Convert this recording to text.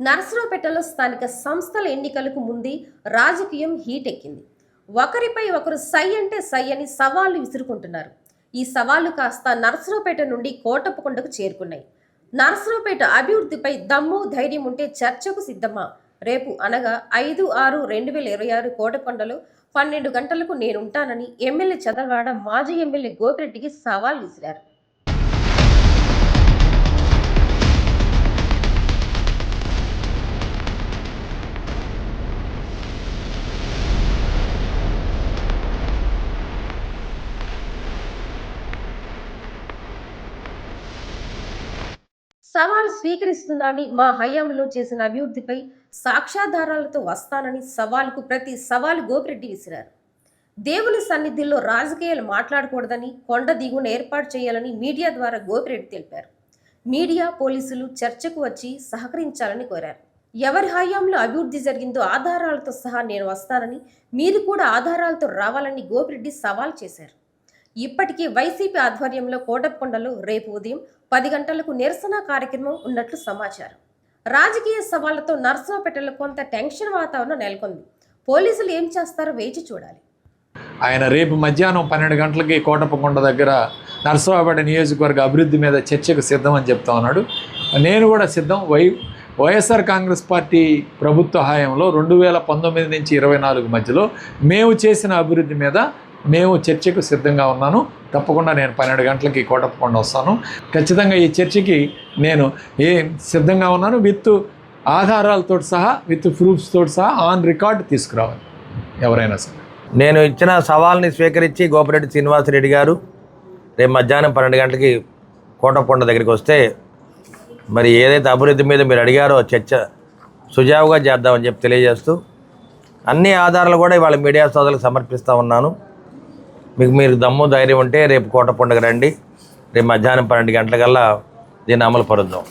నరసరావుపేటలో స్థానిక సంస్థల ఎన్నికలకు ముందే రాజకీయం హీట్ ఎక్కింది. ఒకరిపై ఒకరు సై అంటే సై అని సవాళ్లు విసురుకుంటున్నారు. ఈ సవాళ్లు కాస్త నరసరావుపేట నుండి కోటప్పకొండకు చేరుకున్నాయి. నరసరావుపేట అభివృద్ధిపై దమ్ము ధైర్యం ఉంటే చర్చకు సిద్ధమా? రేపు అనగా 5/6/2026 కోటకొండలో 12 గంటలకు నేనుంటానని ఎమ్మెల్యే చదలవాడ మాజీ ఎమ్మెల్యే గోపిరెడ్డికి సవాల్ విసిరారు. సవాల్ స్వీకరిస్తున్నానని, మా హయాంలో చేసిన అభివృద్ధిపై సాక్ష్యాధారాలతో వస్తానని సవాలుకు ప్రతి సవాలు గోపిరెడ్డి విసిరారు. దేవుని సన్నిధిలో రాజకీయాలు మాట్లాడకూడదని, కొండ దిగువన ఏర్పాటు చేయాలని మీడియా ద్వారా గోపిరెడ్డి తెలిపారు. మీడియా, పోలీసులు చర్చకు వచ్చి సహకరించాలని కోరారు. ఎవరి హయాంలో అభివృద్ధి జరిగిందో ఆధారాలతో సహా నేను వస్తానని, మీరు కూడా ఆధారాలతో రావాలని గోపిరెడ్డి సవాల్ చేశారు. ఇప్పటికీ వైసీపీ ఆధ్వర్యంలో కోటప్పకొండలో రేపు ఉదయం 10 గంటలకు నిరసన కార్యక్రమం ఉన్నట్లు సమాచారం. రాజకీయ సవాళ్లతో నరసరావుపేటలో కొంత టెన్షన్ వాతావరణం నెలకొంది. పోలీసులు ఏం చేస్తారో వేచి చూడాలి. ఆయన రేపు మధ్యాహ్నం 12 గంటలకి కోటప్పకొండ దగ్గర నరసరావుపేట నియోజకవర్గ అభివృద్ధి మీద చర్చకు సిద్ధం అని చెప్తా ఉన్నాడు. నేను కూడా సిద్ధం. వైఎస్ఆర్ కాంగ్రెస్ పార్టీ ప్రభుత్వ హయాంలో 2019 నుంచి 24 మధ్యలో మేము చేసిన అభివృద్ధి మీద మేము చర్చకు సిద్ధంగా ఉన్నాను. తప్పకుండా నేను 12 గంటలకి కోటప్పకొండ వస్తాను. ఖచ్చితంగా ఈ చర్చకి నేను సిద్ధంగా ఉన్నాను. విత్ ఆధారాలతో సహా, విత్ ప్రూఫ్స్ తోటి సహా ఆన్ రికార్డ్ తీసుకురావాలి ఎవరైనా సరే. నేను ఇచ్చిన సవాల్ని స్వీకరించి గోపిరెడ్డి శ్రీనివాసరెడ్డి గారు రేపు మధ్యాహ్నం 12 గంటలకి కోటప్పకొండ దగ్గరికి వస్తే మరి ఏదైతే అభివృద్ధి మీద మీరు అడిగారో చర్చ సుజావుగా చేద్దామని చెప్పి తెలియజేస్తూ అన్ని ఆధారాలు కూడా ఇవాళ మీడియా సోదరులకు సమర్పిస్తూ ఉన్నాను. మీరు దమ్ము ధైర్యం ఉంటే రేపు కోటప్పకొండకు రండి. రేపు మధ్యాహ్నం 12 గంటలకల్లా దీన్ని అమలు పరుద్దాం.